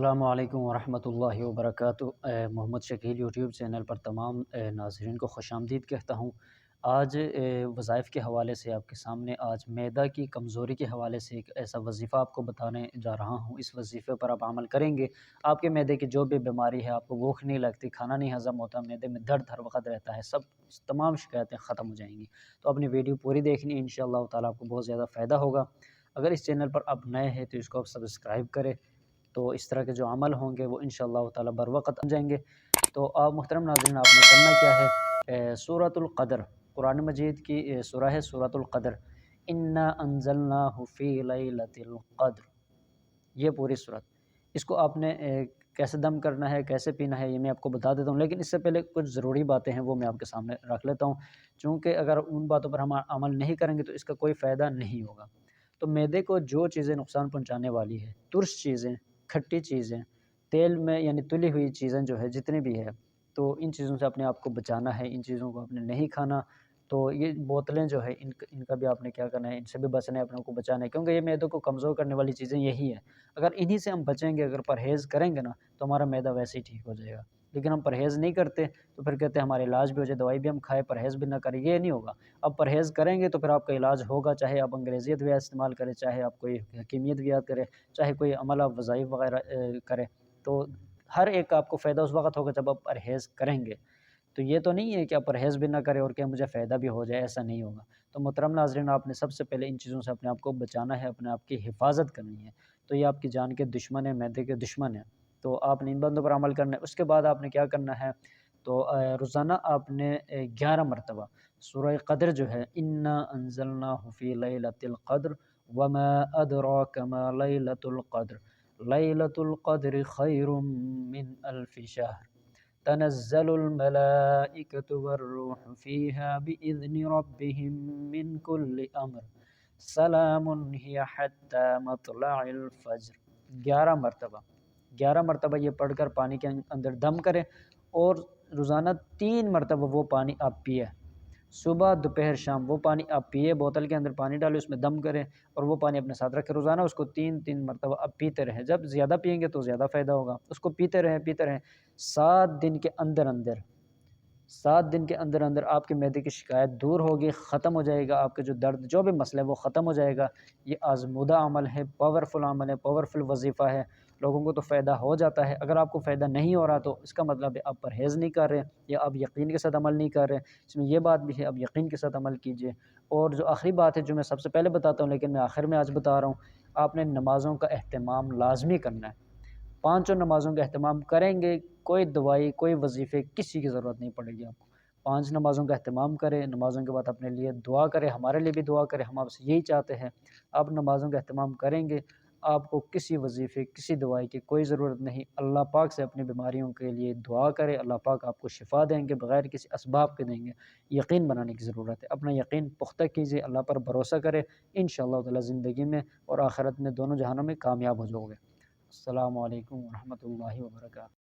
السلام علیکم ورحمۃ اللہ وبرکاتہ۔ محمد شکیل یوٹیوب چینل پر تمام ناظرین کو خوش آمدید کہتا ہوں۔ آج وظائف کے حوالے سے آپ کے سامنے آج معدہ کی کمزوری کے حوالے سے ایک ایسا وظیفہ آپ کو بتانے جا رہا ہوں۔ اس وظیفے پر آپ عمل کریں گے، آپ کے معدے کی جو بھی بیماری ہے، آپ کو بھوک نہیں لگتی، کھانا نہیں ہضم ہوتا، معدے میں درد ہر وقت رہتا ہے، تمام شکایتیں ختم ہو جائیں گی۔ تو اپنی ویڈیو پوری دیکھنی، انشاءاللہ تعالیٰ آپ کو بہت زیادہ فائدہ ہوگا۔ اگر اس چینل پر آپ نئے ہیں تو اس کو آپ سبسکرائب کریں، تو اس طرح کے جو عمل ہوں گے وہ انشاءاللہ تعالی بر وقت آ جائیں گے۔ تو آپ محترم ناظرین، آپ نے کرنا کیا ہے، سورۃ القدر قرآن مجید کی سورہ ہے، سورۃ القدر، انا انزلناہ فی لیلۃ القدر، یہ پوری سورت، اس کو آپ نے کیسے دم کرنا ہے، کیسے پینا ہے، یہ میں آپ کو بتا دیتا ہوں، لیکن اس سے پہلے کچھ ضروری باتیں ہیں وہ میں آپ کے سامنے رکھ لیتا ہوں، چونکہ اگر ان باتوں پر ہم عمل نہیں کریں گے تو اس کا کوئی فائدہ نہیں ہوگا۔ تو معدے کو جو چیزیں نقصان پہنچانے والی ہے، ترش چیزیں، کھٹی چیزیں، تیل میں یعنی تلی ہوئی چیزیں جو ہے جتنی بھی ہے، تو ان چیزوں سے اپنے آپ کو بچانا ہے، ان چیزوں کو آپ نے نہیں کھانا۔ تو یہ بوتلیں جو ہے ان کا بھی آپ نے کیا کرنا ہے، ان سے بھی بچنا ہے، اپنے کو بچانا ہے، کیونکہ یہ معدے کو کمزور کرنے والی چیزیں یہی ہیں۔ اگر انہی سے ہم بچیں گے، اگر پرہیز کریں گے نا، تو ہمارا معدہ ویسے ہی ٹھیک ہو جائے گا۔ لیکن ہم پرہیز نہیں کرتے تو پھر کہتے ہیں ہمارا علاج بھی ہو جائے، دوائی بھی ہم کھائیں، پرہیز بھی نہ کریں، یہ نہیں ہوگا۔ اب پرہیز کریں گے تو پھر آپ کا علاج ہوگا، چاہے آپ انگریزی ادویات استعمال کریں، چاہے آپ کوئی حکیمی ادویات کریں، چاہے کوئی عمل آپ وظائف وغیرہ کریں، تو ہر ایک کا آپ کو فائدہ اس وقت ہوگا جب آپ پرہیز کریں گے۔ تو یہ تو نہیں ہے کہ آپ پرہیز بھی نہ کریں اور کہ مجھے فائدہ بھی ہو جائے، ایسا نہیں ہوگا۔ تو محترم ناظرین، آپ نے سب سے پہلے ان چیزوں سے اپنے آپ کو بچانا ہے، اپنے آپ کی حفاظت کرنی ہے۔ تو یہ آپ کی جان کے دشمن ہیں، معدے کے دشمن ہیں، تو آپ نے ان بندوں پر عمل کرنا ہے۔ اس کے بعد آپ نے کیا کرنا ہے، تو روزانہ آپ نے 11 مرتبہ سورہ قدر جو ہے، انا انزلناہ فی لیلۃ القدر وما ادراک ما لیلۃ القدر لیلۃ القدر خیر من الف شہر تنزل الملائکۃ والروح فیہا بإذن ربہم من کل امر سلام ہی حتی مطلع الفجر۔ 11 مرتبہ یہ پڑھ کر پانی کے اندر دم کریں، اور روزانہ 3 مرتبہ وہ پانی آپ پیے، صبح دوپہر شام وہ پانی آپ پیے، بوتل کے اندر پانی ڈالیں، اس میں دم کریں اور وہ پانی اپنے ساتھ رکھیں، روزانہ اس کو 3 مرتبہ آپ پیتے رہیں۔ جب زیادہ پئیں گے تو زیادہ فائدہ ہوگا، اس کو پیتے رہیں 7 دن کے اندر اندر آپ کے معدے کی شکایت دور ہوگی، ختم ہو جائے گا، آپ کے جو درد جو بھی مسئلہ ہے وہ ختم ہو جائے گا۔ یہ آزمودہ عمل ہے، پاورفل عمل ہے، پاورفل وظیفہ ہے، لوگوں کو تو فائدہ ہو جاتا ہے۔ اگر آپ کو فائدہ نہیں ہو رہا تو اس کا مطلب ہے آپ پرہیز نہیں کر رہے، یا آپ یقین کے ساتھ عمل نہیں کر رہے۔ اس میں یہ بات بھی ہے، آپ یقین کے ساتھ عمل کیجئے۔ اور جو آخری بات ہے جو میں سب سے پہلے بتاتا ہوں لیکن میں آخر میں آج بتا رہا ہوں، آپ نے نمازوں کا اہتمام لازمی کرنا ہے۔ 5 نمازوں کا اہتمام کریں گے، کوئی دوائی، کوئی وظیفے، کسی کی ضرورت نہیں پڑے گی آپ کو۔ 5 نمازوں کا اہتمام کریں، نمازوں کے بعد اپنے لیے دعا کریں، ہمارے لیے بھی دعا کریں، ہم آپ سے یہی چاہتے ہیں۔ آپ نمازوں کا اہتمام کریں گے، آپ کو کسی وظیفے، کسی دوائی کی کوئی ضرورت نہیں۔ اللہ پاک سے اپنی بیماریوں کے لیے دعا کریں، اللہ پاک آپ کو شفا دیں گے، بغیر کسی اسباب کے دیں گے۔ یقین بنانے کی ضرورت ہے، اپنا یقین پختہ کیجیے، اللہ پر بھروسہ کریں، انشاءاللہ تعالی زندگی میں اور آخرت میں دونوں جہانوں میں کامیاب ہو جاؤ گے۔ السلام علیکم ورحمۃ اللہ وبرکاتہ۔